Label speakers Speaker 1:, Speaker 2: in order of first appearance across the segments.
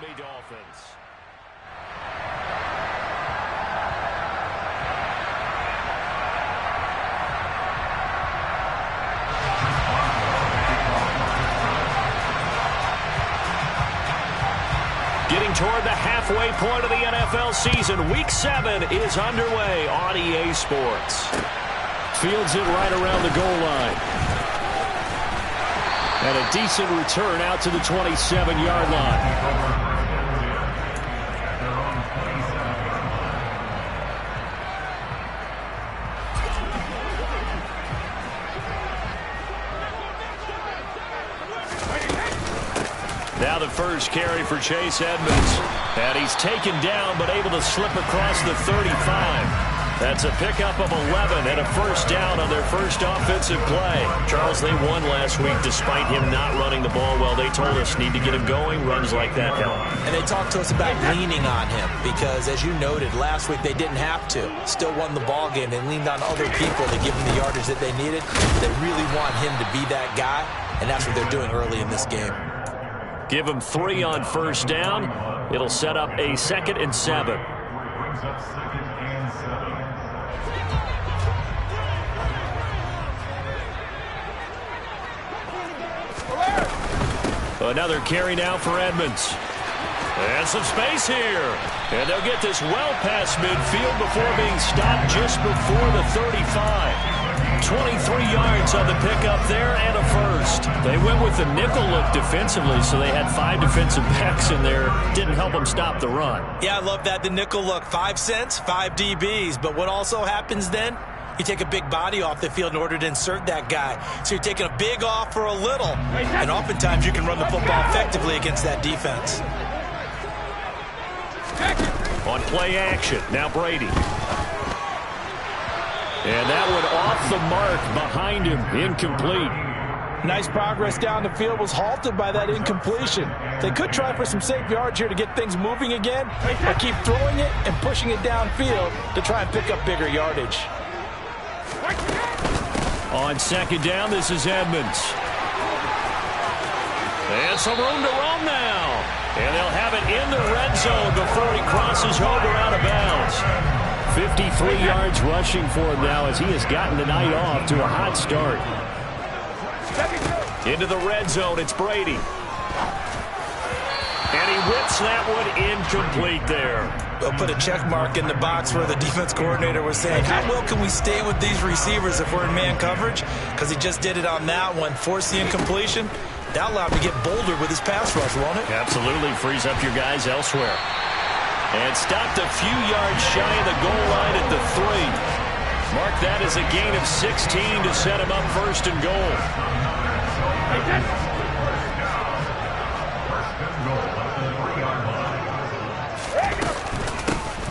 Speaker 1: Miami Dolphins. Getting toward the halfway point of the NFL season. Week 7 is underway on EA Sports. Fields it right around the goal line. And a decent return out to the 27-yard line. Now the first carry for Chase Edmonds. And he's taken down but able to slip across the 35. That's a pickup of 11 and a first down on their first offensive play. Charles, they won last week despite him not running the ball well. They told us need to get him going. Runs like that help. And they talked to us about leaning on him because, as you noted, last week they didn't have to. Still won the ball game. They leaned on other people to give him the yardage that they needed. They really want him to be that guy, and that's what they're doing early in this game. Give him 3 on first down. It'll set up a 2nd and 7. Another carry now for Edmonds. And some space here. And they'll get this well past midfield before being stopped just before the 35. 23 yards on the pickup there and a first. They went with the nickel look defensively, so they had 5 defensive backs in there. Didn't help them stop the run. Yeah, I love that, the nickel look. 5 cents, 5 DBs. But what also happens then? You take a big body off the field in order to insert that guy. So you're taking a big off for a little. And oftentimes you can run the football effectively against that defense. On play action, now Brady. And that one off the mark behind him, incomplete. Nice progress down the field, was halted by that incompletion. They could try for some safe yards here to get things moving again, or keep throwing it and pushing it downfield to try and pick up bigger yardage. On 2nd down, this is Edmonds. And some room to roam now. And they'll have it in the red zone before he crosses over out of bounds. 53 yards rushing for him now as he has gotten the night off to a hot start. Into the red zone, it's Brady. And he whips that one incomplete there. They'll put a check mark in the box where the defense coordinator was saying, how well can we stay with these receivers if we're in man coverage? Because he just did it on that one, forced the incompletion. That allowed him to get bolder with his pass rush, won't it? Absolutely, frees up your guys elsewhere. And stopped a few yards shy of the goal line at the 3. Mark that as a gain of 16 to set him up 1st and goal.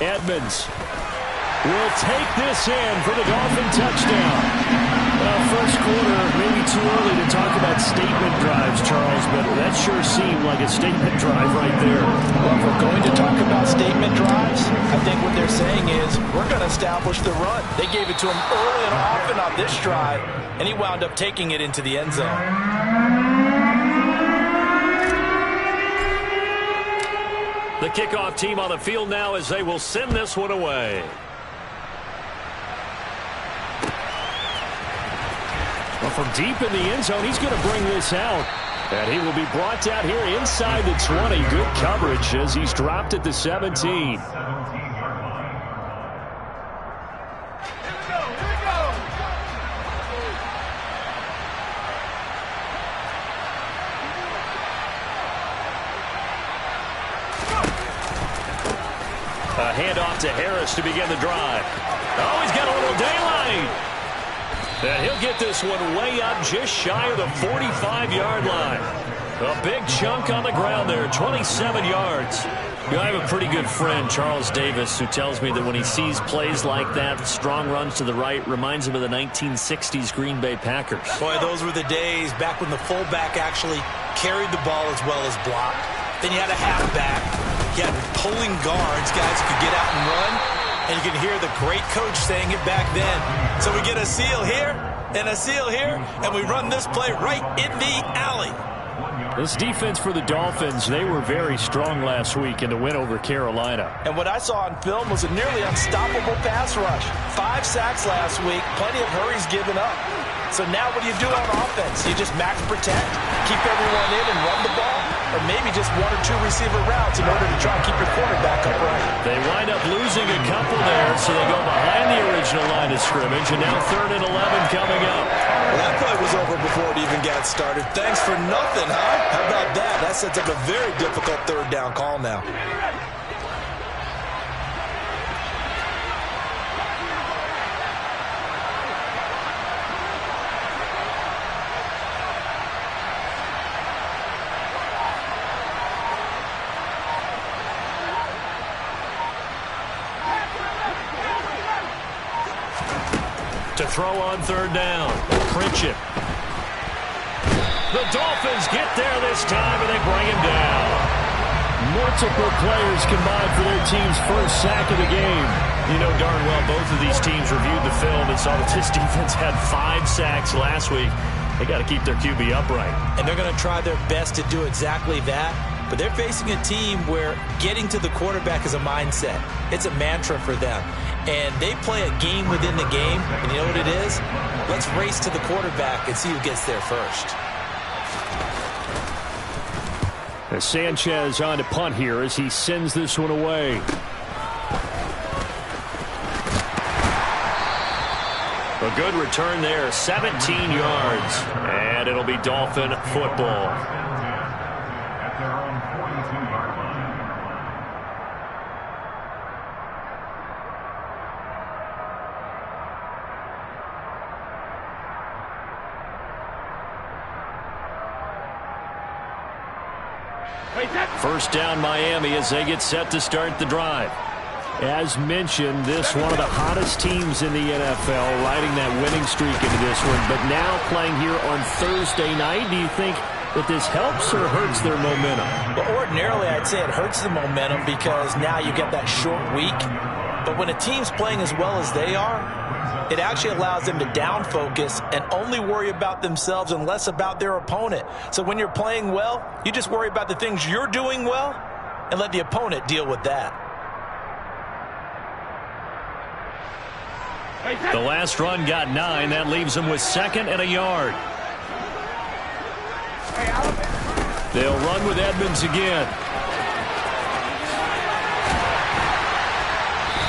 Speaker 1: Edmonds will take this in for the Dolphin touchdown. Well, first quarter, maybe too early to talk about statement drives, Charles, but that sure seemed like a statement drive right there. Well, if we're going to talk about statement drives, I think what they're saying is we're going to establish the run. They gave it to him early and often on this drive, and he wound up taking it into the end zone. The kickoff team on the field now as they will send this one away. Well, from deep in the end zone, he's going to bring this out. And he will be brought down here inside the 20. Good coverage as he's dropped at the 17. A handoff to Harris to begin the drive. Oh, he's got a little daylight. And he'll get this one way up just shy of the 45-yard line. A big chunk on the ground there, 27 yards. You know, I have a pretty good friend, Charles Davis, who tells me that when he sees plays like that, strong runs to the right, reminds him of the 1960s Green Bay Packers. Boy, those were the days back when the fullback actually carried the ball as well as blocked. Then you had a halfback. You had pulling guards, guys who could get out and run. And you can hear the great coach saying it back then. So we get a seal here and a seal here, and we run this play right in the alley. This defense for the Dolphins, they were very strong last week in the win over Carolina.
Speaker 2: And what I saw on film was a nearly unstoppable pass rush. 5 sacks last week, plenty of hurries given up. So now what do you do on offense? You just max protect, keep everyone in and run the ball, or maybe just 1 or 2 receiver routes in order to try and keep your quarterback upright.
Speaker 1: They wind up losing a couple there, so they go behind the original line of scrimmage, and now 3rd and 11 coming up.
Speaker 2: Well, that play was over before it even got started. Thanks for nothing, huh? How about that? That sets up a very difficult 3rd down call now.
Speaker 1: To throw on 3rd down. Pritchett. The Dolphins get there this time, and they bring him down. Multiple players combined for their team's first sack of the game. You know darn well both of these teams reviewed the film and saw that this defense had 5 sacks last week. They got to keep their QB upright.
Speaker 2: And they're going to try their best to do exactly that. But they're facing a team where getting to the quarterback is a mindset. It's a mantra for them. And they play a game within the game. And you know what it is? Let's race to the quarterback and see who gets there first.
Speaker 1: As Sanchez on to punt here as he sends this one away. A good return there, 17 yards. And it'll be Dolphin football. First down Miami as they get set to start the drive. As mentioned, this one of the hottest teams in the NFL, riding that winning streak into this one, but now playing here on Thursday night. Do you think that this helps or hurts their momentum?
Speaker 2: Well, ordinarily I'd say it hurts the momentum because now you get that short week. But when a team's playing as well as they are, it actually allows them to down focus and only worry about themselves and less about their opponent. So when you're playing well, you just worry about the things you're doing well and let the opponent deal with that.
Speaker 1: The last run got 9. That leaves them with 2nd and a yard. They'll run with Edmonds again.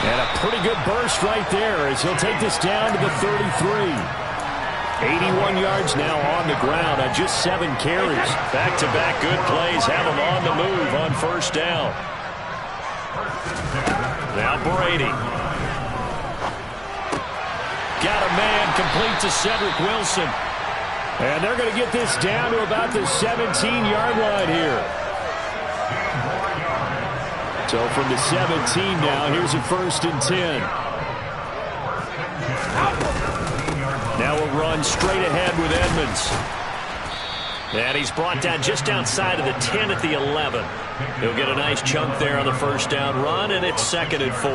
Speaker 1: And a pretty good burst right there as he'll take this down to the 33. 81 yards now on the ground on just 7 carries. Back-to-back good plays have him on the move on first down. Now Brady. Got a man complete to Cedric Wilson. And they're going to get this down to about the 17-yard line here. So from the 17 now, here's a 1st and 10. Now a run straight ahead with Edmonds. And he's brought down just outside of the 10 at the 11. He'll get a nice chunk there on the first down run, and it's 2nd and 4.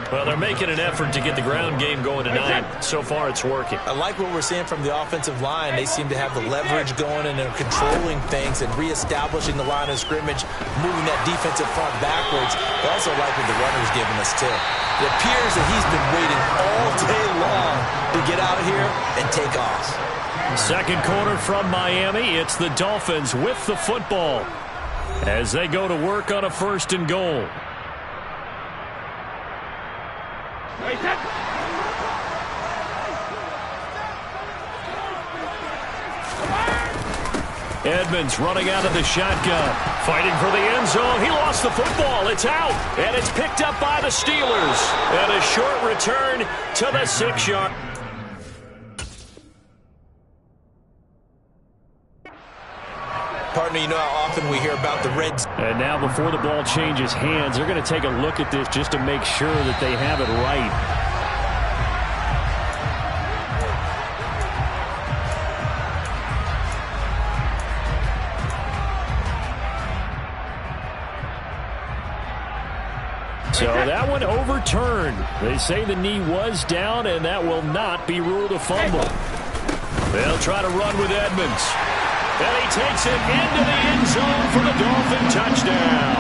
Speaker 1: Well, they're making an effort to get the ground game going tonight. So far, it's working.
Speaker 2: I like what we're seeing from the offensive line. They seem to have the leverage going, and they're controlling things and reestablishing the line of scrimmage, moving that defensive front backwards. I also like what the runner's giving us, too. It appears that he's been waiting all day long to get out here and take off.
Speaker 1: Second quarter from Miami. It's the Dolphins with the football as they go to work on a 1st and goal. Edmonds running out of the shotgun. Fighting for the end zone. He lost the football. It's out. And it's picked up by the Steelers. And a short return to the 6-yard.
Speaker 2: Partner, you know how often we hear about the Reds.
Speaker 1: And now before the ball changes hands, they're going to take a look at this just to make sure that they have it right. So that one overturned. They say the knee was down, and that will not be ruled a fumble. They'll try to run with Edmonds. And he takes it into the end zone for the Dolphin touchdown.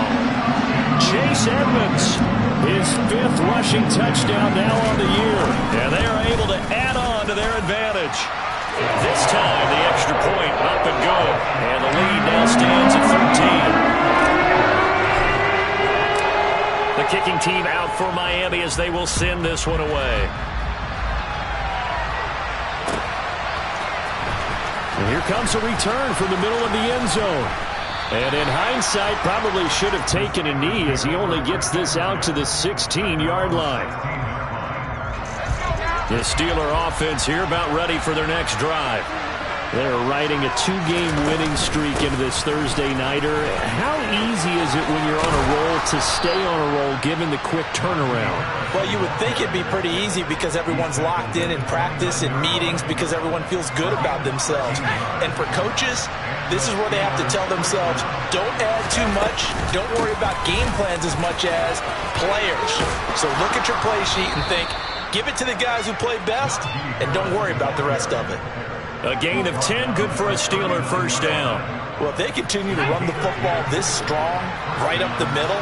Speaker 1: Chase Edmonds, his 5th rushing touchdown now on the year. And they are able to add on to their advantage. This time, the extra point up and good. And the lead now stands at 13. The kicking team out for Miami as they will send this one away. And here comes a return from the middle of the end zone. And in hindsight, probably should have taken a knee as he only gets this out to the 16-yard line. The Steeler offense here about ready for their next drive. They're riding a 2-game winning streak into this Thursday nighter. How easy is it when you're on a roll to stay on a roll given the quick turnaround?
Speaker 2: Well, you would think it'd be pretty easy because everyone's locked in practice and meetings because everyone feels good about themselves. And for coaches, this is where they have to tell themselves, don't add too much, don't worry about game plans as much as players. So look at your play sheet and think, give it to the guys who play best, and don't worry about the rest of it.
Speaker 1: A gain of 10, good for a Steeler first down.
Speaker 2: Well, if they continue to run the football this strong, right up the middle,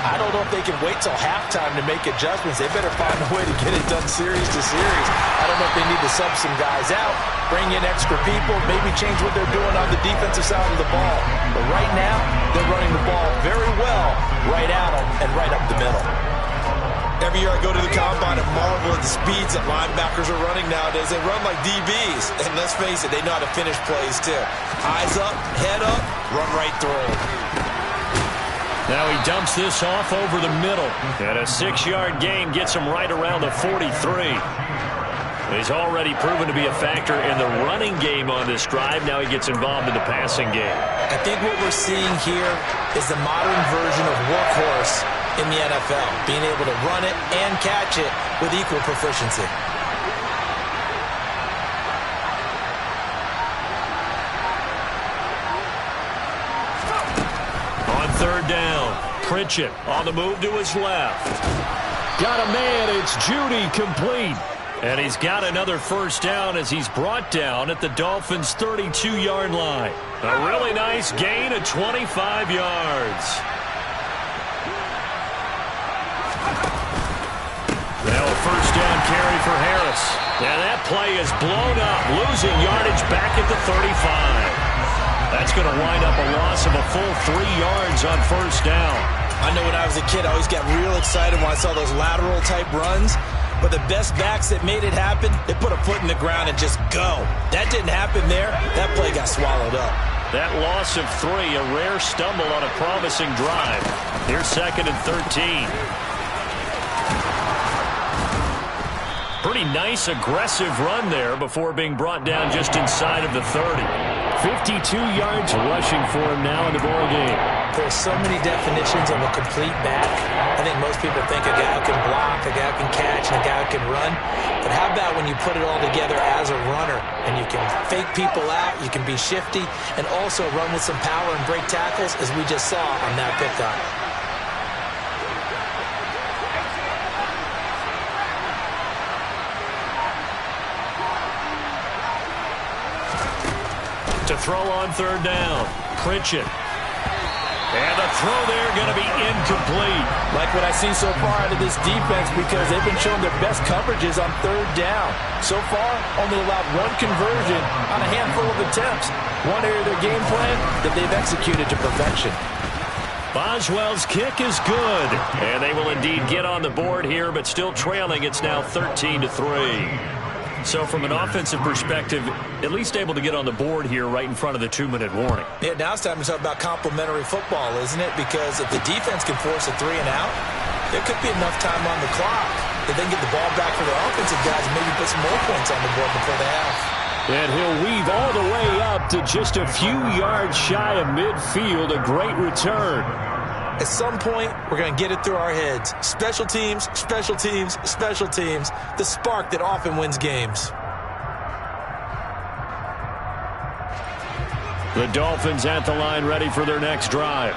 Speaker 2: I don't know if they can wait till halftime to make adjustments. They better find a way to get it done series to series. I don't know if they need to sub some guys out, bring in extra people, maybe change what they're doing on the defensive side of the ball. But right now, they're running the ball very well right at them and right up the middle.
Speaker 3: Every year I go to the combine and marvel at the speeds that linebackers are running nowadays. They run like DBs. And let's face it, they know how to finish plays too. Eyes up, head up, run right through them.
Speaker 1: Now he dumps this off over the middle. And a 6-yard gain gets him right around the 43. He's already proven to be a factor in the running game on this drive. Now he gets involved in the passing game.
Speaker 2: I think what we're seeing here is the modern version of workhorse in the NFL, being able to run it and catch it with equal proficiency.
Speaker 1: On 3rd down, Pritchett on the move to his left. Got a man, it's Judy, complete. And he's got another first down as he's brought down at the Dolphins' 32-yard line. A really nice gain of 25 yards. Now a first down carry for Harris. And that play is blown up, losing yardage back at the 35. That's going to wind up a loss of a full 3 yards on first down.
Speaker 2: I know when I was a kid, I always got real excited when I saw those lateral-type runs. But the best backs that made it happen, they put a foot in the ground and just go. That didn't happen there. That play got swallowed up.
Speaker 1: That loss of 3, a rare stumble on a promising drive. Here's 2nd and 13. Pretty nice, aggressive run there before being brought down just inside of the 30. 52 yards rushing for him now in the ball game.
Speaker 2: There's so many definitions of a complete back. I think most people think a guy who can block, a guy who can catch, and a guy who can run. But how about when you put it all together as a runner and you can fake people out, you can be shifty, and also run with some power and break tackles, as we just saw on that pickup.
Speaker 1: To throw on 3rd down, Pritchett. And the throw there going to be incomplete.
Speaker 2: Like what I see so far out of this defense, because they've been showing their best coverages on 3rd down. So far, only allowed 1 conversion on a handful of attempts. One area of their game plan that they've executed to perfection.
Speaker 1: Boswell's kick is good. And they will indeed get on the board here, but still trailing. It's now 13-3. So from an offensive perspective, at least able to get on the board here right in front of the 2-minute warning.
Speaker 2: Yeah, now it's time to talk about complementary football, isn't it? Because if the defense can force a 3 and out, there could be enough time on the clock that they can get the ball back for the offensive guys and maybe put some more points on the board before the half.
Speaker 1: And he'll weave all the way up to just a few yards shy of midfield. A great return.
Speaker 2: At some point, we're going to get it through our heads. Special teams, special teams, special teams. The spark that often wins games.
Speaker 1: The Dolphins at the line ready for their next drive.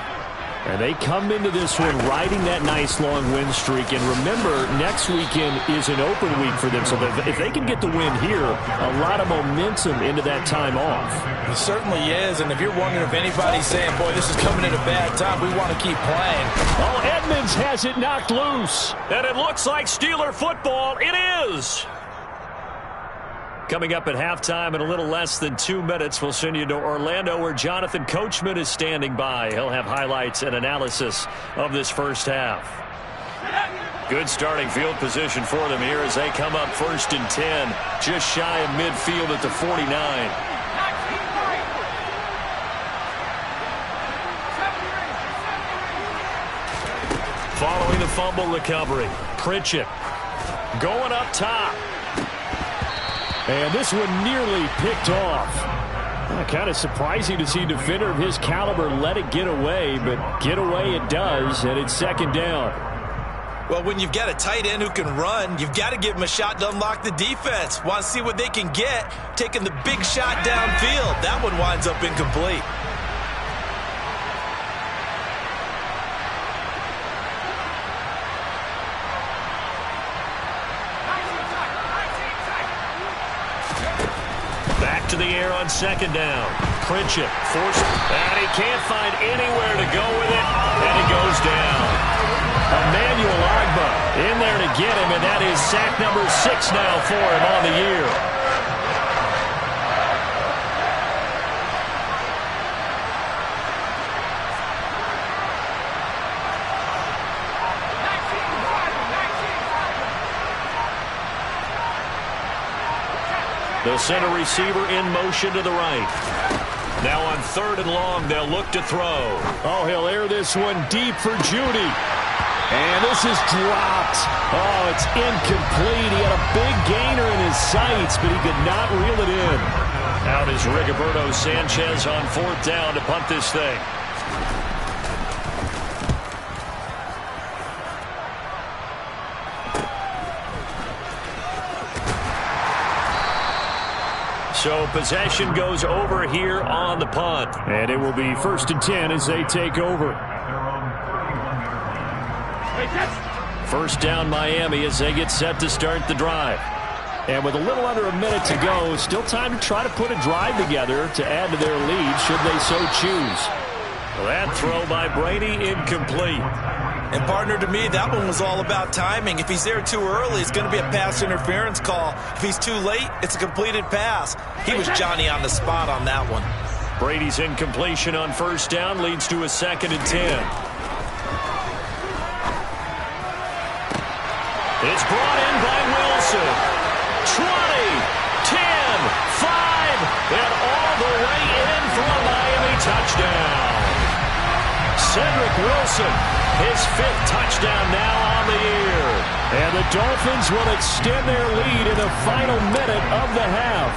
Speaker 1: And they come into this one riding that nice long win streak. And remember, next weekend is an open week for them. So if they can get the win here, a lot of momentum into that time off.
Speaker 2: It certainly is. And if you're wondering if anybody's saying, boy, this is coming at a bad time, we want to keep playing.
Speaker 1: Oh, Edmonds has it knocked loose. And it looks like Steeler football. It is. Coming up at halftime in a little less than 2 minutes, we'll send you to Orlando where Jonathan Coachman is standing by. He'll have highlights and analysis of this first half. Good starting field position for them here as they come up 1st and 10, just shy of midfield at the 49. Following the fumble recovery, Pritchett going up top. And this one nearly picked off. Kind of surprising to see a defender of his caliber let it get away, but get away it does, and it's 2nd down.
Speaker 2: Well, when you've got a tight end who can run, you've got to give him a shot to unlock the defense. Want to see what they can get, taking the big shot downfield. That one winds up incomplete.
Speaker 1: Back to the air on 2nd down. Pritchett forced, and he can't find anywhere to go with it, and he goes down. Emmanuel Agba in there to get him, and that is sack number 6 now for him on the year. The center receiver in motion to the right. Now on 3rd and long, they'll look to throw. Oh, he'll air this one deep for Judy. And this is dropped. Oh, it's incomplete. He had a big gainer in his sights, but he could not reel it in. Out is Rigoberto Sanchez on 4th down to punt this thing. So possession goes over here on the punt. And it will be 1st and 10 as they take over. 1st down Miami as they get set to start the drive. And with a little under a minute to go, still time to try to put a drive together to add to their lead should they so choose. Well, that throw by Brady incomplete.
Speaker 2: And partner, to me, that one was all about timing. If he's there too early, it's going to be a pass interference call. If he's too late, it's a completed pass. He was Johnny on the spot on that one.
Speaker 1: Brady's incompletion on 1st down leads to a 2nd and 10. It's brought in by Wilson. 20, 10, 5, and all the way in for a Miami touchdown. Cedric Wilson, his 5th touchdown now on the year. And the Dolphins will extend their lead in the final minute of the half.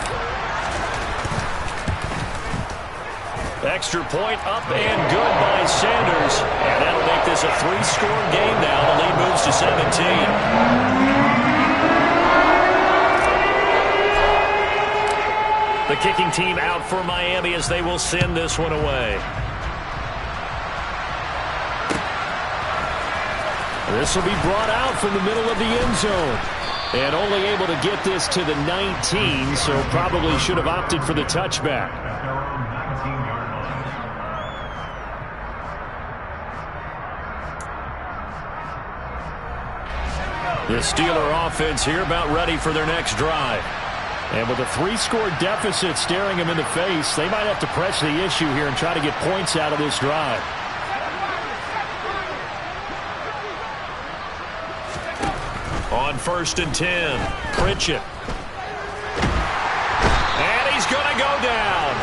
Speaker 1: Extra point up and good by Sanders. And that'll make this a 3-score game now. The lead moves to 17. The kicking team out for Miami as they will send this one away. This will be brought out from the middle of the end zone. And only able to get this to the 19, so probably should have opted for the touchback. The Steeler offense here about ready for their next drive. And with a 3-score deficit staring them in the face, they might have to press the issue here and try to get points out of this drive. On 1st and 10, Pritchett. And he's going to go down.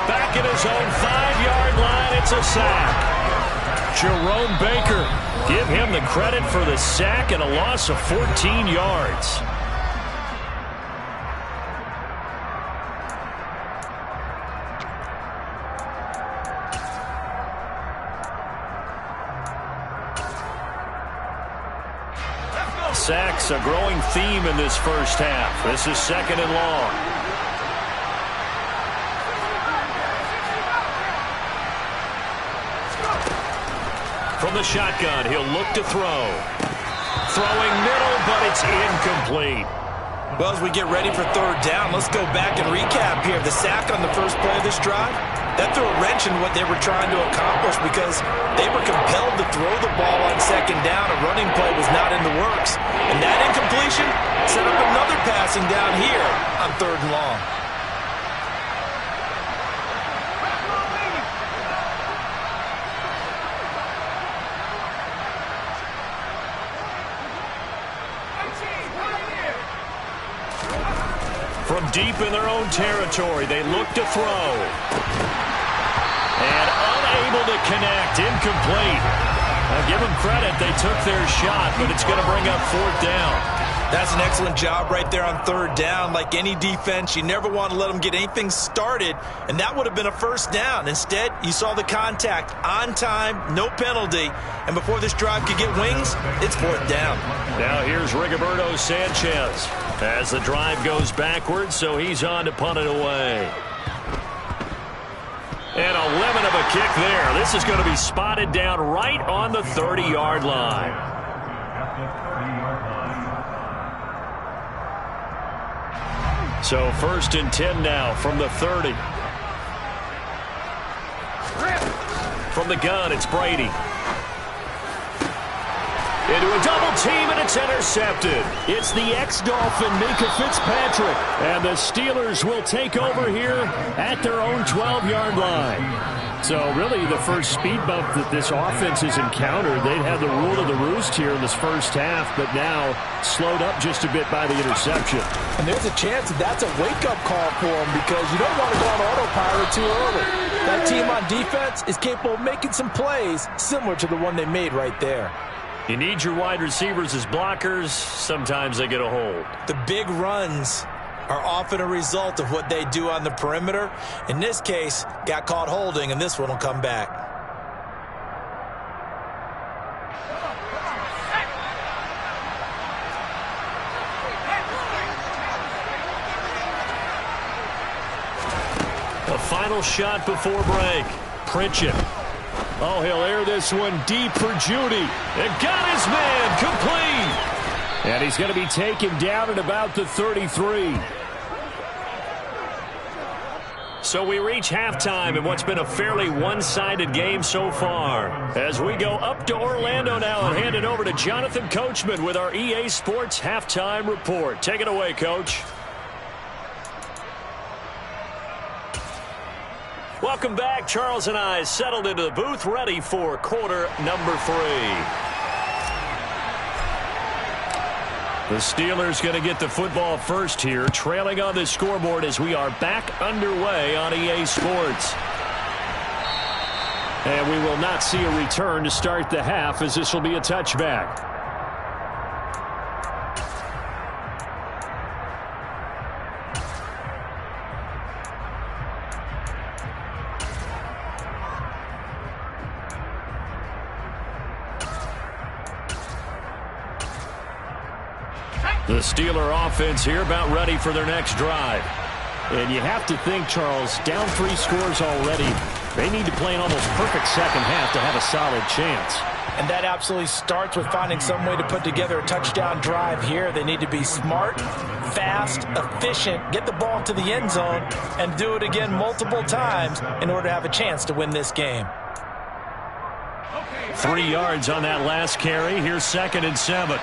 Speaker 1: Back at his own 5-yard line, it's a sack. Jerome Baker, give him the credit for the sack and a loss of 14 yards. Sacks, a growing theme in this first half. This is 2nd and long. From the shotgun, he'll look to throw. Throwing middle, but it's incomplete.
Speaker 3: Well, as we get ready for third down, let's go back and recap here. The sack on the first play of this drive, that threw a wrench in what they were trying to accomplish because they were compelled to throw the ball on second down. A running play was not in the works. And that incompletion set up another passing down here on third and long.
Speaker 1: From deep in their own territory, they look to throw. And unable to connect, incomplete. Now give them credit, they took their shot, but it's going to bring up fourth down.
Speaker 3: That's an excellent job right there on third down. Like any defense, you never want to let them get anything started, and that would have been a first down. Instead, you saw the contact on time, no penalty, and before this drive could get wings, it's fourth down.
Speaker 1: Now here's Rigoberto Sanchez as the drive goes backwards, so he's on to punt it away. And a lemon of a kick there. This is going to be spotted down right on the 30-yard line. So first and 10 now from the 30. From the gun, it's Brady. Into a double team, and it's intercepted. It's the ex-Dolphin, Minka Fitzpatrick. And the Steelers will take over here at their own 12-yard line. So really the first speed bump that this offense has encountered. They'd had the rule of the roost here in this first half, but now slowed up just a bit by the interception.
Speaker 2: And there's a chance that that's a wake-up call for them because you don't want to go on autopilot too early. That team on defense is capable of making some plays similar to the one they made right there.
Speaker 1: You need your wide receivers as blockers. Sometimes they get a hold.
Speaker 3: The big runs are often a result of what they do on the perimeter. In this case, got caught holding, and this one will come back.
Speaker 1: A final shot before break. Pritchett. Oh, he'll air this one deep for Judy. And got his man complete. And he's going to be taken down at about the 33. So we reach halftime in what's been a fairly one-sided game so far. As we go up to Orlando now and hand it over to Jonathan Coachman with our EA Sports Halftime Report. Take it away, Coach. Welcome back. Charles and I settled into the booth, ready for quarter number 3. The Steelers going to get the football first here, trailing on the scoreboard as we are back underway on EA Sports. And we will not see a return to start the half, as this will be a touchback. The Steeler offense here about ready for their next drive. And you have to think, Charles, down 3 scores already. They need to play an almost perfect second half to have a solid chance.
Speaker 2: And that absolutely starts with finding some way to put together a touchdown drive here. They need to be smart, fast, efficient, get the ball to the end zone, and do it again multiple times in order to have a chance to win this game.
Speaker 1: 3 yards on that last carry. Here's 2nd and 7.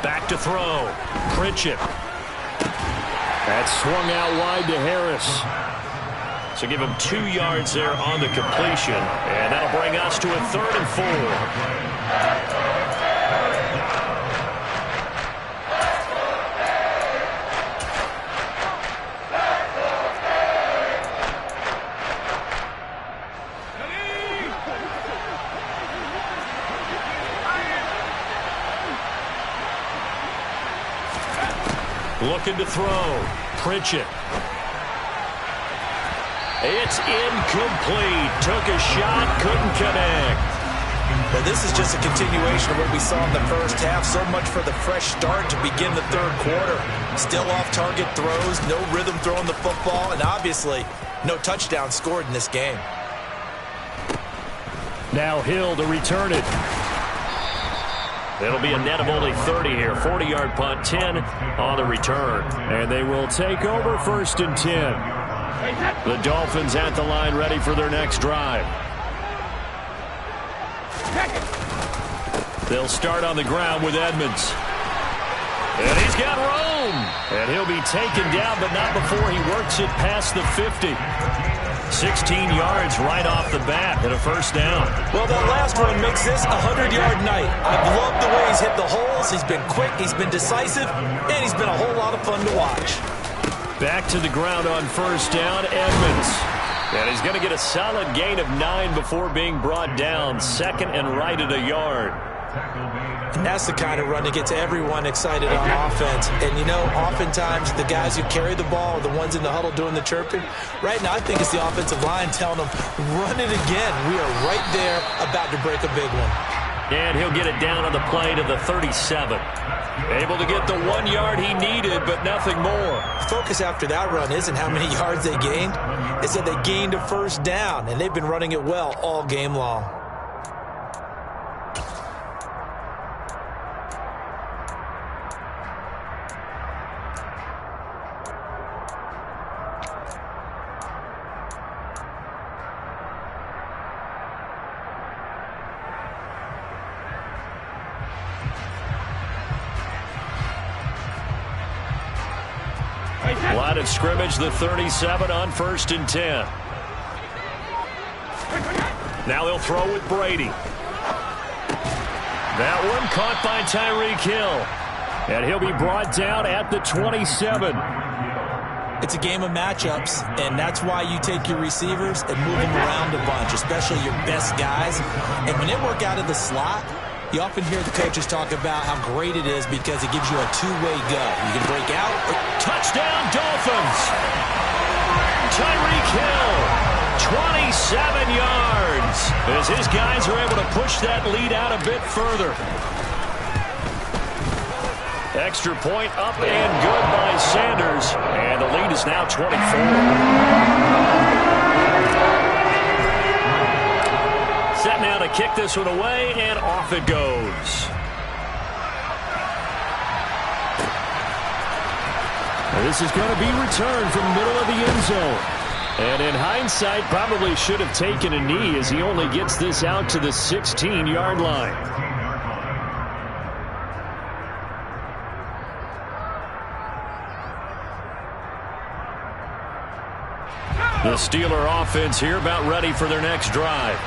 Speaker 1: Back to throw. Pritchett. That's swung out wide to Harris. So give him 2 yards there on the completion. And that'll bring us to a 3rd and 4. Looking to throw. Pritchett. It's incomplete. Took a shot, couldn't connect.
Speaker 2: Well, this is just a continuation of what we saw in the first half. So much for the fresh start to begin the third quarter. Still off-target throws, no rhythm throwing the football, and obviously no touchdown scored in this game.
Speaker 1: Now Hill to return it. It'll be a net of only 30 here. 40-yard punt, 10 on the return. And they will take over 1st and 10. The Dolphins at the line ready for their next drive. They'll start on the ground with Edmonds. And he's got room. And he'll be taken down, but not before he works it past the 50. 16 yards right off the bat and a first down.
Speaker 2: Well, that last one makes this a 100-yard night. I've loved the way he's hit the holes. He's been quick, he's been decisive, and he's been a whole lot of fun to watch.
Speaker 1: Back to the ground on first down, Edmonds. And he's going to get a solid gain of 9 before being brought down. 2nd and right at a yard.
Speaker 2: And that's the kind of run that gets everyone excited on offense. And, you know, oftentimes the guys who carry the ball are the ones in the huddle doing the chirping. Right now, I think it's the offensive line telling them, run it again. We are right there about to break a big one.
Speaker 1: And he'll get it down on the play to the 37. Able to get the 1 yard he needed, but nothing more.
Speaker 2: Focus after that run isn't how many yards they gained. It's that they gained a first down, and they've been running it well all game long.
Speaker 1: Line of scrimmage, the 37 on 1st and 10. Now they'll throw with Brady. That one caught by Tyreek Hill. And he'll be brought down at the 27.
Speaker 2: It's a game of matchups, and that's why you take your receivers and move them around a bunch, especially your best guys. And when they work out of the slot, you often hear the coaches talk about how great it is because it gives you a two-way go. You can break out.
Speaker 1: Touchdown, Dolphins! Tyreek Hill, 27 yards, as his guys are able to push that lead out a bit further. Extra point up and good by Sanders, and the lead is now 24. Set now to kick this one away, and off it goes. This is going to be returned from the middle of the end zone. And in hindsight, probably should have taken a knee as he only gets this out to the 16-yard line. The Steeler offense here about ready for their next drive.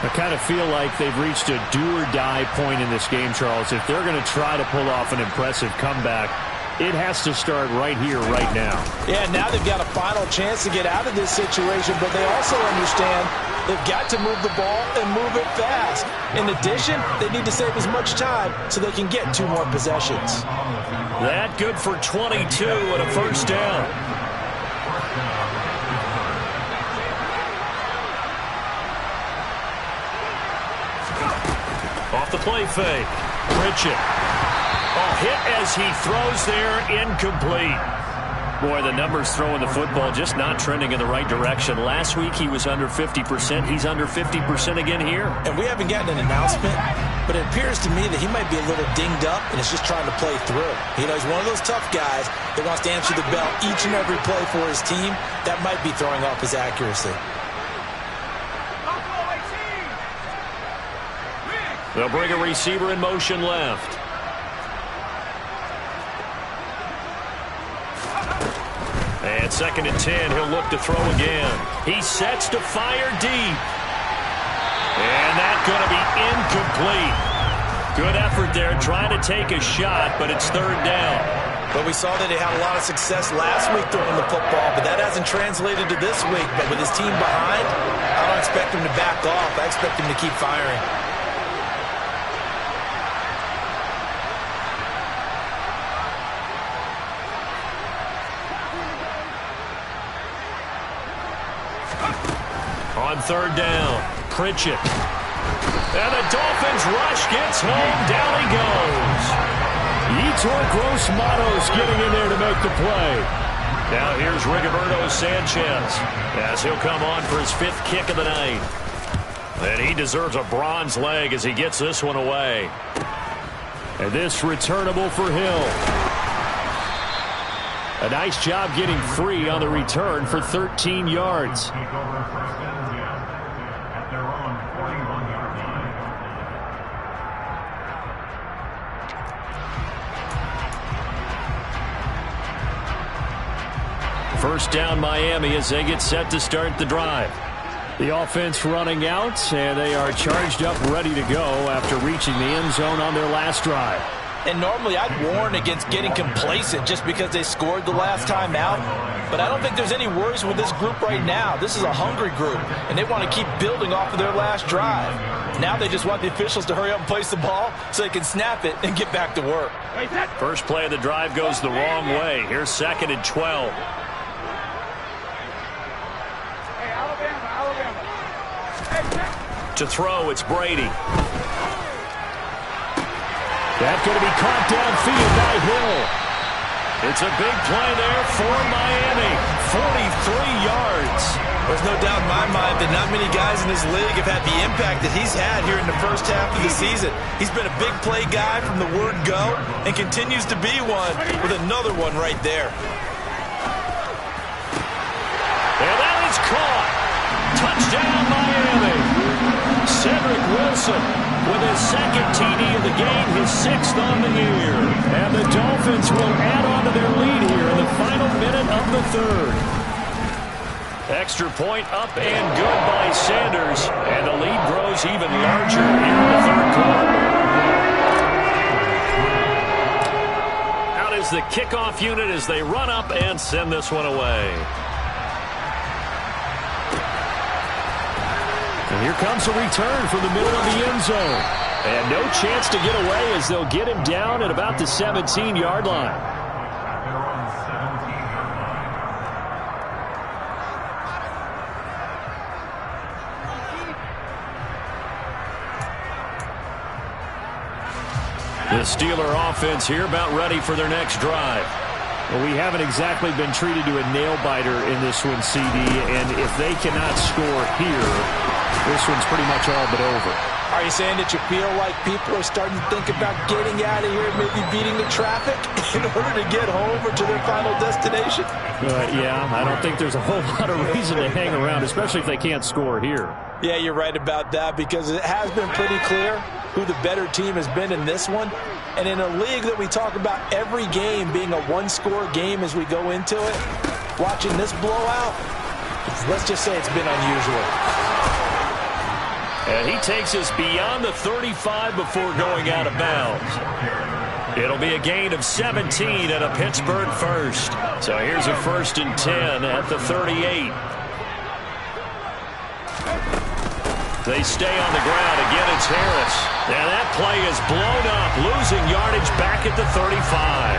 Speaker 1: I kind of feel like they've reached a do-or-die point in this game, Charles. If they're going to try to pull off an impressive comeback, it has to start right here, right now.
Speaker 2: Yeah, now they've got a final chance to get out of this situation, but they also understand they've got to move the ball and move it fast. In addition, they need to save as much time so they can get 2 more possessions.
Speaker 1: That good for 22 and a first down. Off the play fake. Pritchett. Oh, hit as he throws there, incomplete. Boy, the numbers throwing the football just not trending in the right direction. Last week he was under 50%. He's under 50% again here.
Speaker 2: And we haven't gotten an announcement, but it appears to me that he might be a little dinged up and is just trying to play through. You know, he's one of those tough guys that wants to answer the bell each and every play for his team. That might be throwing off his accuracy.
Speaker 1: They'll bring a receiver in motion left. And 2nd and 10, he'll look to throw again. He sets to fire deep. And that's going to be incomplete. Good effort there trying to take a shot, but it's 3rd down.
Speaker 2: But we saw that he had a lot of success last week throwing the football, but that hasn't translated to this week. But with his team behind, I don't expect him to back off. I expect him to keep firing.
Speaker 1: On 3rd down, Pritchett. And the Dolphins rush gets home. Down he goes. Yetur Gross-Matos getting in there to make the play. Now here's Rigoberto Sanchez as he'll come on for his 5th kick of the night. And he deserves a bronze leg as he gets this one away. And this returnable for Hill. A nice job getting free on the return for 13 yards. First down Miami as they get set to start the drive. The offense running out, and they are charged up, ready to go after reaching the end zone on their last drive.
Speaker 2: And normally I'd warn against getting complacent just because they scored the last time out. But I don't think there's any worries with this group right now. This is a hungry group, and they want to keep building off of their last drive. Now they just want the officials to hurry up and place the ball so they can snap it and get back to work.
Speaker 1: First play of the drive goes the wrong way. Here's 2nd and 12. To throw, it's Brady. That's going to be caught downfield by Hill. It's a big play there for Miami. 43 yards.
Speaker 3: There's no doubt in my mind that not many guys in this league have had the impact that he's had here in the first half of the season. He's been a big play guy from the word go and continues to be one with another one right there.
Speaker 1: And that is caught. Touchdown, Miami. Cedric Wilson with his 2nd TD of the game, his 6th on the year. And the Dolphins will add on to their lead here in the final minute of the 3rd. Extra point up and good by Sanders. And the lead grows even larger here in the 3rd quarter. Out is the kickoff unit as they run up and send this one away. And here comes a return from the middle of the end zone. And no chance to get away as they'll get him down at about the 17-yard line. The Steeler offense here about ready for their next drive. Well, we haven't exactly been treated to a nail-biter in this one, CD, and if they cannot score here, this one's pretty much all but over.
Speaker 2: Are you saying that you feel like people are starting to think about getting out of here and maybe beating the traffic in order to get home or to their final destination?
Speaker 1: Yeah, I don't think there's a whole lot of reason to hang around, especially if they can't score here.
Speaker 2: Yeah, you're right about that because it has been pretty clear who the better team has been in this one. And in a league that we talk about every game being a one-score game as we go into it, watching this blowout, let's just say it's been unusual.
Speaker 1: And he takes us beyond the 35 before going out of bounds. It'll be a gain of 17 and a Pittsburgh first. So here's a 1st and 10 at the 38. They stay on the ground. Again, it's Harris. And that play is blown up, losing yardage back at the 35.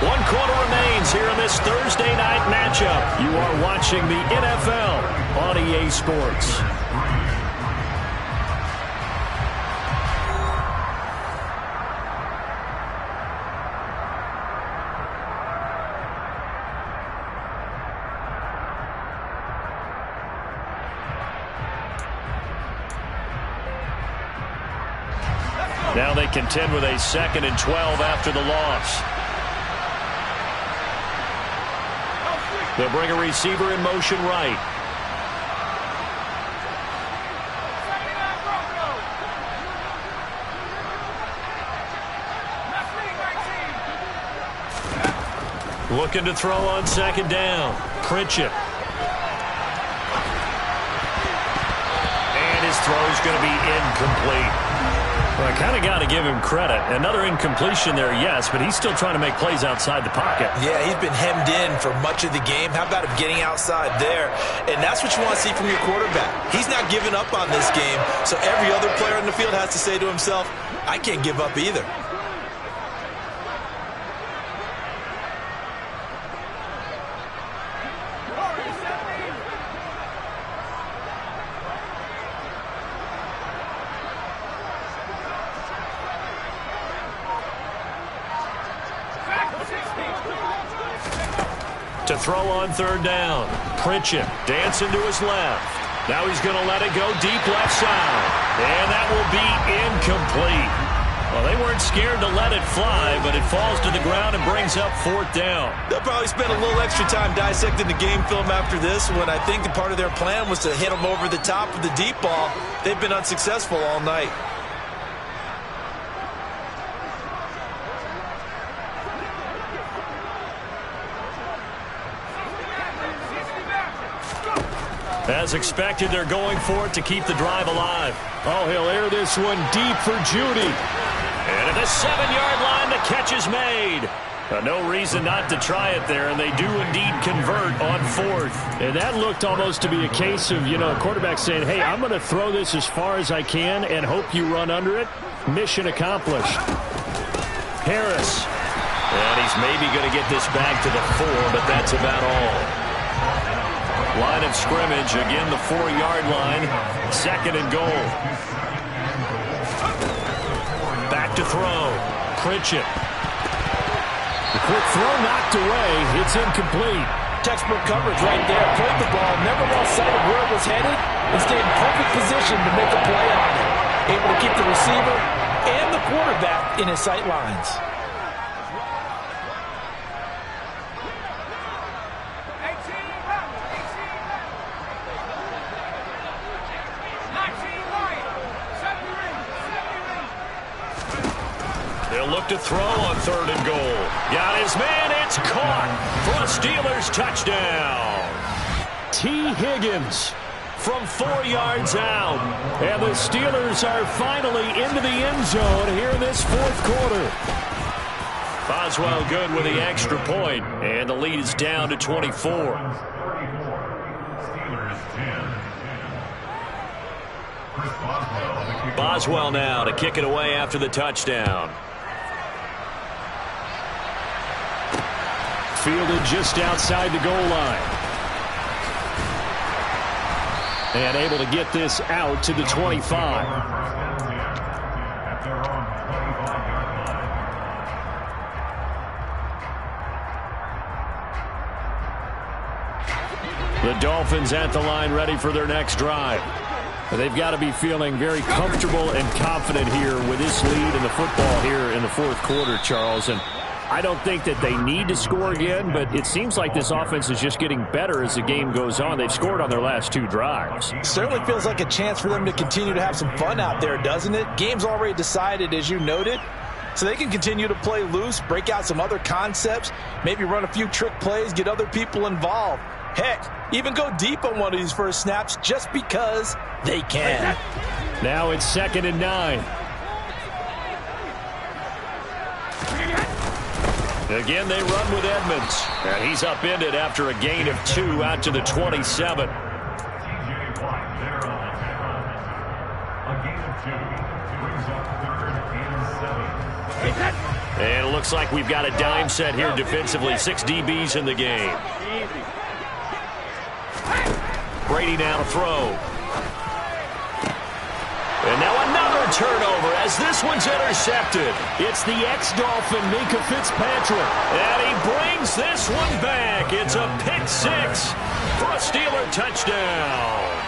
Speaker 1: 1 quarter remains here in this Thursday night matchup. You are watching the NFL on EA Sports. Now they contend with a 2nd and 12 after the loss. They'll bring a receiver in motion right. Looking to throw on 2nd down. Pritchett. And his throw's going to be incomplete. Well, I kind of got to give him credit. Another incompletion there, yes, but he's still trying to make plays outside the pocket.
Speaker 3: Yeah, he's been hemmed in for much of the game. How about him getting outside there? And that's what you want to see from your quarterback. He's not giving up on this game, so every other player in the field has to say to himself, I can't give up either.
Speaker 1: To throw on third down. Pritchett dancing to his left. Now he's going to let it go deep left side. And that will be incomplete. Well, they weren't scared to let it fly, but it falls to the ground and brings up fourth down.
Speaker 3: They'll probably spend a little extra time dissecting the game film after this one. I think the part of their plan was to hit them over the top of the deep ball. They've been unsuccessful all night.
Speaker 1: As expected, they're going for it to keep the drive alive. Oh, he'll air this one deep for Judy. And at the 7-yard line, the catch is made. No reason not to try it there, and they do indeed convert on fourth.
Speaker 4: And that looked almost to be a case of, a quarterback saying, hey, I'm going to throw this as far as I can and hope you run under it. Mission accomplished.
Speaker 1: Harris. And he's maybe going to get this back to the 4, but that's about all. Line of scrimmage, again the 4-yard line. 2nd and goal. Back to throw. Pritchett.
Speaker 4: The quick throw knocked away. It's incomplete.
Speaker 2: Textbook coverage right there. Pulled the ball, never lost sight of where it was headed, and stayed in perfect position to make a play on it. Able to keep the receiver and the quarterback in his sight lines.
Speaker 1: They'll look to throw on 3rd and goal. Got his man. It's caught for a Steelers touchdown.
Speaker 4: T. Higgins
Speaker 1: from 4 yards out.
Speaker 4: And the Steelers are finally into the end zone here in this 4th quarter.
Speaker 1: Boswell good with the extra point, and the lead is down to 24. Boswell now to kick it away after the touchdown.
Speaker 4: Fielded just outside the goal line. And able to get this out to the 25.
Speaker 1: The Dolphins at the line ready for their next drive.
Speaker 4: They've got to be feeling very comfortable and confident here with this lead in the football here in the 4th quarter, Charles. And I don't think that they need to score again, but it seems like this offense is just getting better as the game goes on. They've scored on their last 2 drives.
Speaker 2: Certainly feels like a chance for them to continue to have some fun out there, doesn't it? Game's already decided, as you noted, so they can continue to play loose, break out some other concepts, maybe run a few trick plays, get other people involved. Heck, even go deep on one of these first snaps just because they can.
Speaker 4: Now it's 2nd and 9.
Speaker 1: Again, they run with Edmonds. And he's upended after a gain of 2 out to the 27. And it looks like we've got a dime set here defensively. 6 DBs in the game. Brady now to throw. And now another turnover as this one's intercepted.
Speaker 4: It's the ex-Dolphin, Minka Fitzpatrick.
Speaker 1: And he brings this one back. It's a pick 6 for a Steeler touchdown.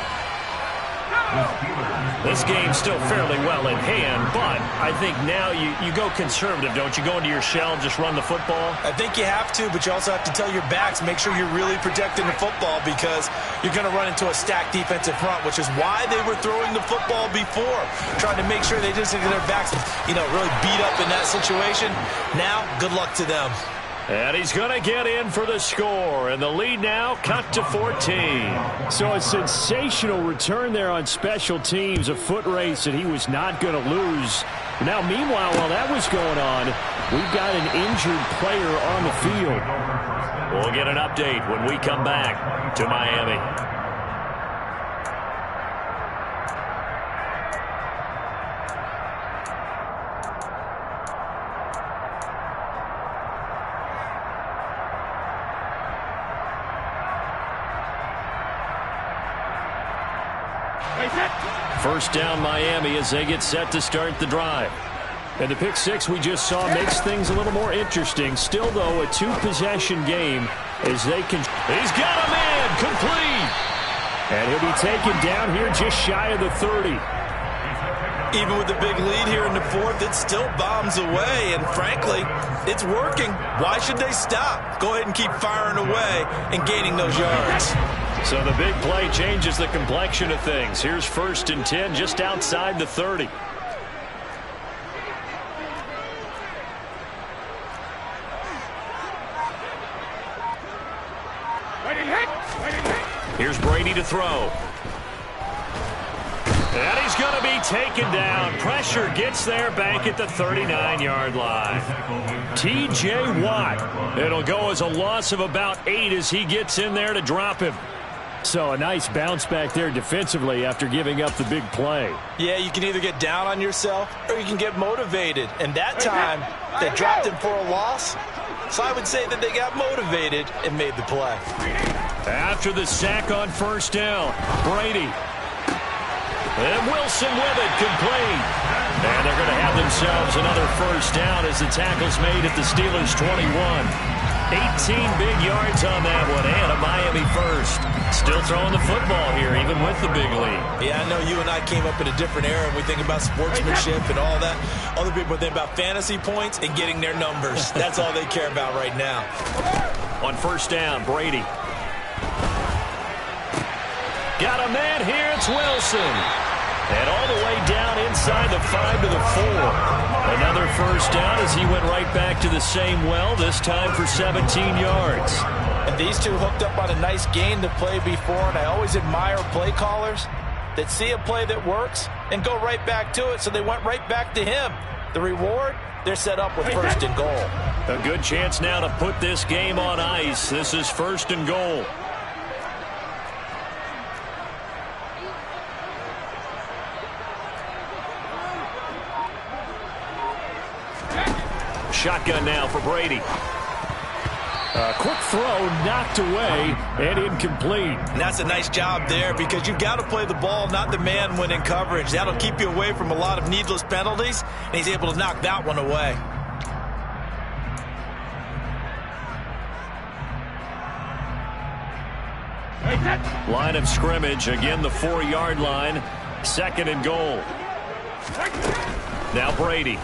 Speaker 1: This game's still fairly well in hand, but I think now you go conservative, don't you? Go into your shell, just run the football?
Speaker 3: I think you have to, but you also have to tell your backs, make sure you're really protecting the football because you're going to run into a stacked defensive front, which is why they were throwing the football before, trying to make sure they just get their backs, really beat up in that situation. Now, good luck to them.
Speaker 1: And he's going to get in for the score, and the lead now cut to 14.
Speaker 4: So a sensational return there on special teams, a foot race that he was not going to lose. Now, meanwhile, while that was going on, we've got an injured player on the field.
Speaker 1: We'll get an update when we come back to Miami. First down Miami as they get set to start the drive.
Speaker 4: And the pick 6 we just saw makes things a little more interesting. Still, though, a 2-possession game. as they can.
Speaker 1: He's got a man complete.
Speaker 4: And he'll be taken down here just shy of the 30.
Speaker 2: Even with the big lead here in the fourth, it still bombs away, and frankly, it's working. Why should they stop? Go ahead and keep firing away and gaining those yards.
Speaker 1: So the big play changes the complexion of things. Here's 1st and 10 just outside the 30. Here's Brady to throw. And he's going to be taken down. Pressure gets there back at the 39-yard line. T.J. Watt. It'll go as a loss of about 8 as he gets in there to drop him.
Speaker 4: So a nice bounce back there defensively after giving up the big play.
Speaker 2: Yeah, you can either get down on yourself or you can get motivated. And that time, they dropped him for a loss. So I would say that they got motivated and made the play.
Speaker 1: After the sack on 1st down, Brady. And Wilson with it, complete. And they're going to have themselves another 1st down as the tackle's made at the Steelers' 21. 18 big yards on that one, and a Miami first. Still throwing the football here, even with the big lead.
Speaker 2: Yeah, I know you and I came up in a different era, and we think about sportsmanship and all that. Other people think about fantasy points and getting their numbers. That's all they care about right now.
Speaker 1: On 1st down, Brady. Got a man here, it's Wilson. And all the way down inside the 5 to the 4. Another 1st down as he went right back to the same well, this time for 17 yards.
Speaker 2: And these two hooked up on a nice gain to play before, and I always admire play callers that see a play that works and go right back to it, so they went right back to him. The reward, they're set up with 1st and goal.
Speaker 1: A good chance now to put this game on ice. This is 1st and goal. Shotgun now for Brady.
Speaker 4: A quick throw knocked away and incomplete.
Speaker 2: And that's a nice job there because you've got to play the ball, not the man when in coverage. That'll keep you away from a lot of needless penalties, and he's able to knock that one away.
Speaker 1: Line of scrimmage, again the 4-yard line. 2nd and goal. Now Brady.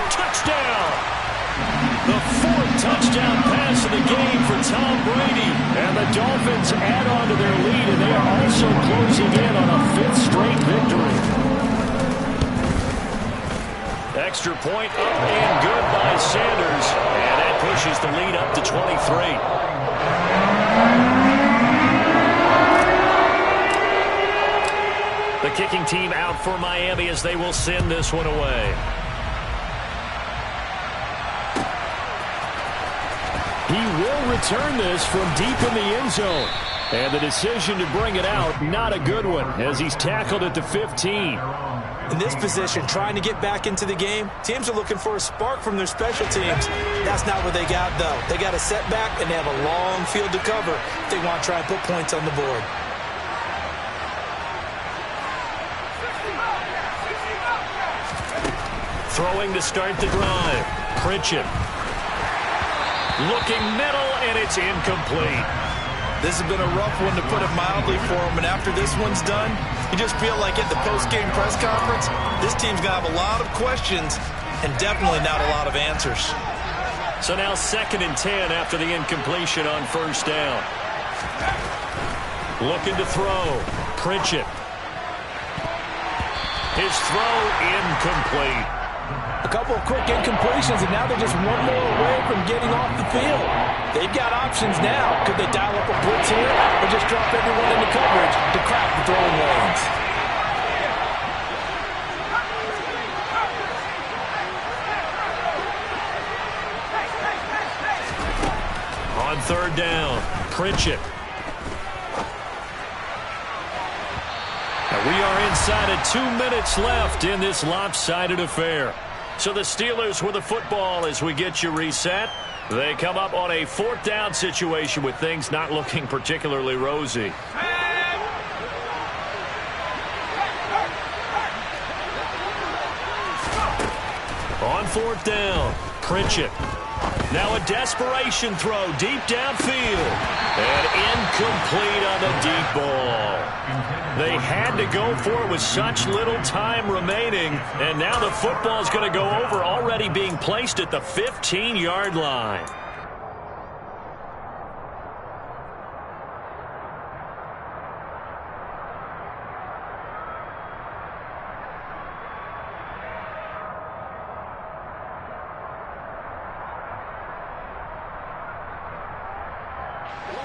Speaker 1: Touchdown! The 4th touchdown pass of the game for Tom Brady.
Speaker 4: And the Dolphins add on to their lead, and they are also closing in on a 5th straight victory.
Speaker 1: Extra point up and good by Sanders. And that pushes the lead up to 23. The kicking team out for Miami as they will send this one away.
Speaker 4: He will return this from deep in the end zone. And the decision to bring it out, not a good one, as he's tackled at the 15.
Speaker 2: In this position, trying to get back into the game, teams are looking for a spark from their special teams. That's not what they got, though. They got a setback, and they have a long field to cover if they want to try and put points on the board.
Speaker 1: Throwing to start the drive. Pritchett. Looking middle, and it's incomplete.
Speaker 2: This has been a rough one, to put it mildly, for him. And after this one's done, you just feel like at the post-game press conference, this team's going to have a lot of questions and definitely not a lot of answers.
Speaker 1: So now 2nd and 10 after the incompletion on 1st down. Looking to throw. Pritchett. His throw incomplete.
Speaker 2: A couple of quick incompletions, and now they're just one more away from getting off the field. They've got options now. Could they dial up a blitz here or just drop everyone into coverage to crack the throwing lanes?
Speaker 1: On 3rd down, Pritchett. And we are inside of 2 minutes left in this lopsided affair. So the Steelers with the football as we get you reset. They come up on a 4th down situation with things not looking particularly rosy. On 4th down, Pritchett. Now a desperation throw deep downfield. And incomplete on the deep ball. They had to go for it with such little time remaining. And now the football's going to go over, already being placed at the 15-yard line.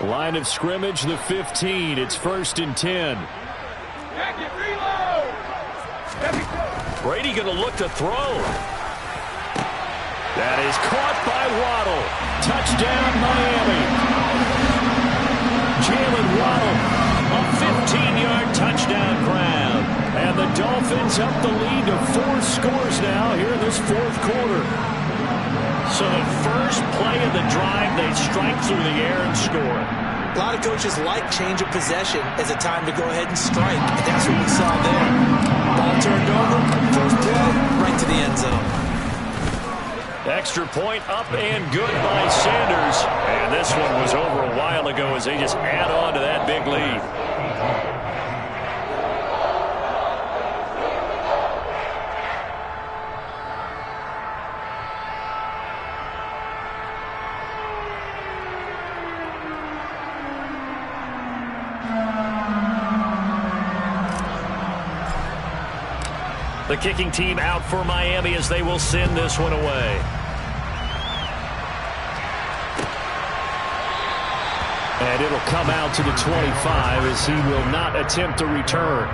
Speaker 4: Line of scrimmage, the 15. It's 1st and 10.
Speaker 1: Brady going to look to throw. That is caught by Waddle. Touchdown, Miami. Jalen Waddle, a 15-yard touchdown grab. And the Dolphins up the lead to 4 scores now here in this 4th quarter. So the first play of the drive, they strike through the air and score.
Speaker 2: A lot of coaches like change of possession as a time to go ahead and strike. And that's what we saw there. Ball turned over, first play, right to the end zone.
Speaker 1: Extra point up and good by Sanders. And this one was over a while ago as they just add on to that big lead. The kicking team out for Miami as they will send this one away.
Speaker 4: And it'll come out to the 25 as he will not attempt to return.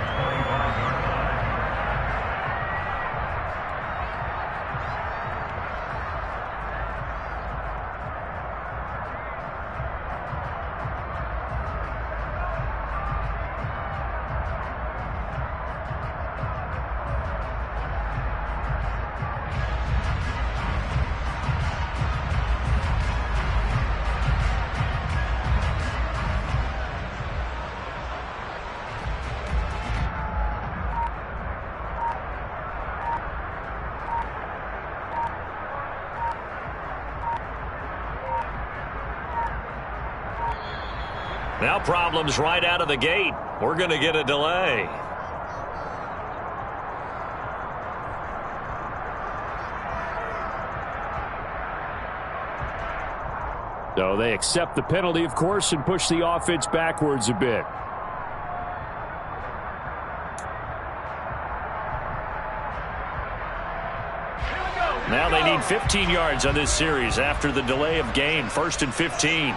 Speaker 1: Now problems right out of the gate. We're going to get a delay.
Speaker 4: So they accept the penalty, of course, and push the offense backwards a bit.
Speaker 1: Now they need 15 yards on this series after the delay of game. 1st and 15.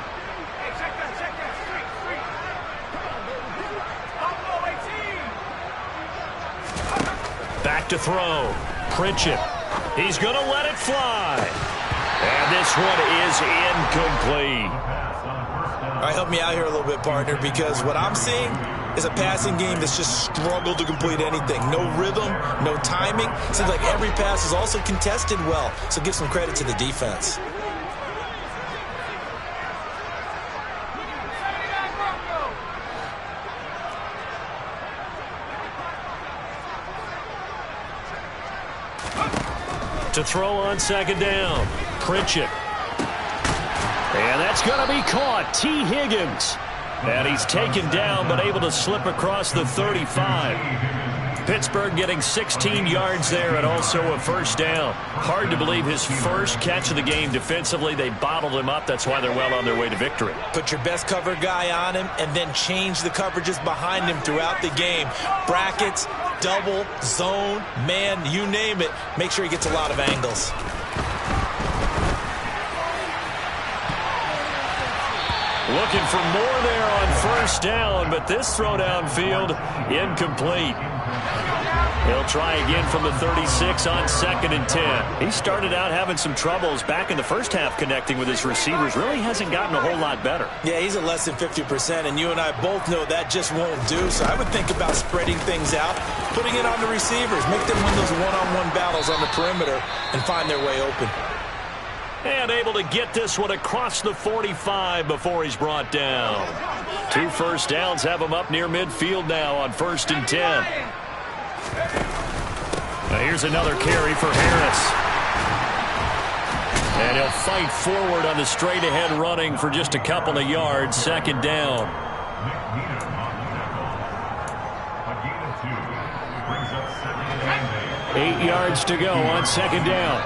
Speaker 1: Back to throw. Pritchett. He's going to let it fly. And this one is incomplete.
Speaker 3: All right, help me out here a little bit, partner, because what I'm seeing is a passing game that's just struggled to complete anything. No rhythm, no timing. Seems like every pass is also contested well, so give some credit to the defense.
Speaker 1: To throw on 2nd down. Pritchett. And that's going to be caught. T. Higgins. And he's taken down but able to slip across the 35. Pittsburgh getting 16 yards there and also a 1st down. Hard to believe his first catch of the game defensively. They bottled him up. That's why they're well on their way to victory.
Speaker 3: Put your best cover guy on him and then change the coverages behind him throughout the game. Brackets, double, zone, man, you name it. Make sure he gets a lot of angles.
Speaker 1: Looking for more there on 1st down, but this throw downfield incomplete. He'll try again from the 36 on 2nd and 10. He started out having some troubles back in the first half connecting with his receivers. Really hasn't gotten a whole lot better.
Speaker 3: Yeah, he's at less than 50%, and you and I both know that just won't do. So I would think about spreading things out, putting it on the receivers, make them win those one-on-one battles on the perimeter, and find their way open.
Speaker 1: And able to get this one across the 45 before he's brought down. 2 first downs have him up near midfield now on 1st and 10. Now here's another carry for Harris. And he'll fight forward on the straight-ahead running for just a couple of yards. Second down.
Speaker 4: 8 yards to go on second down.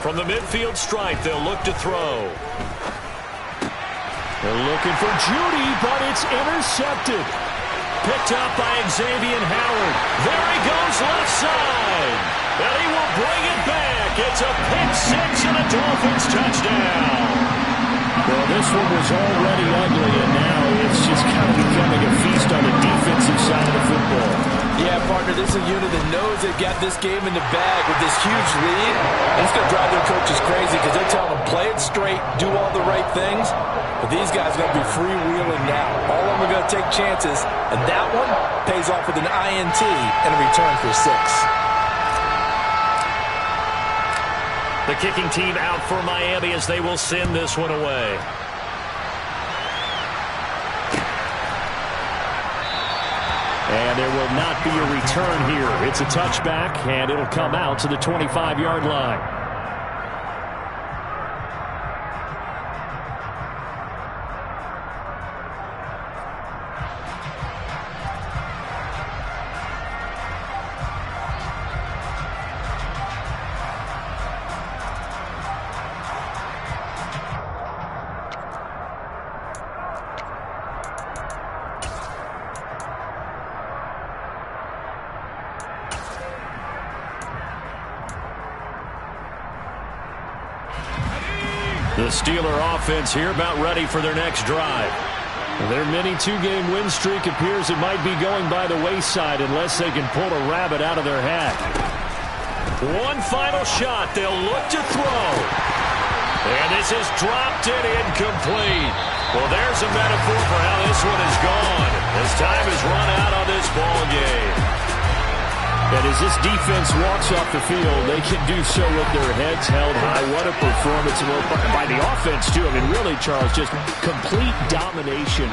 Speaker 1: From the midfield stripe, they'll look to throw. They're looking for Judy, but it's intercepted. Picked up by Xavier Howard. There he goes left side. And he will bring it back. It's a pick six and a Dolphins touchdown.
Speaker 4: Well, this one was already ugly, and now it's just kind of becoming a feast on the defensive side of the football.
Speaker 2: Yeah, partner, this is a unit that knows they've got this game in the bag with this huge lead. And it's going to drive their coaches crazy because they're telling them, play it straight, do all the right things. But these guys are going to be freewheeling now. All of them are going to take chances, and that one pays off with an INT and a return for 6.
Speaker 1: The kicking team out for Miami as they will send this one away.
Speaker 4: And there will not be a return here. It's a touchback, and it'll come out to the 25-yard line.
Speaker 1: The Steeler offense here about ready for their next drive.
Speaker 4: Their mini two-game win streak appears it might be going by the wayside unless they can pull a rabbit out of their hat.
Speaker 1: One final shot. They'll look to throw. And this is dropped and incomplete. Well, there's a metaphor for how this one is gone. As time has run out on this ball game.
Speaker 4: And as this defense walks off the field, they can do so with their heads held high. What a performance by the offense, too. I mean, really, Charles, just complete domination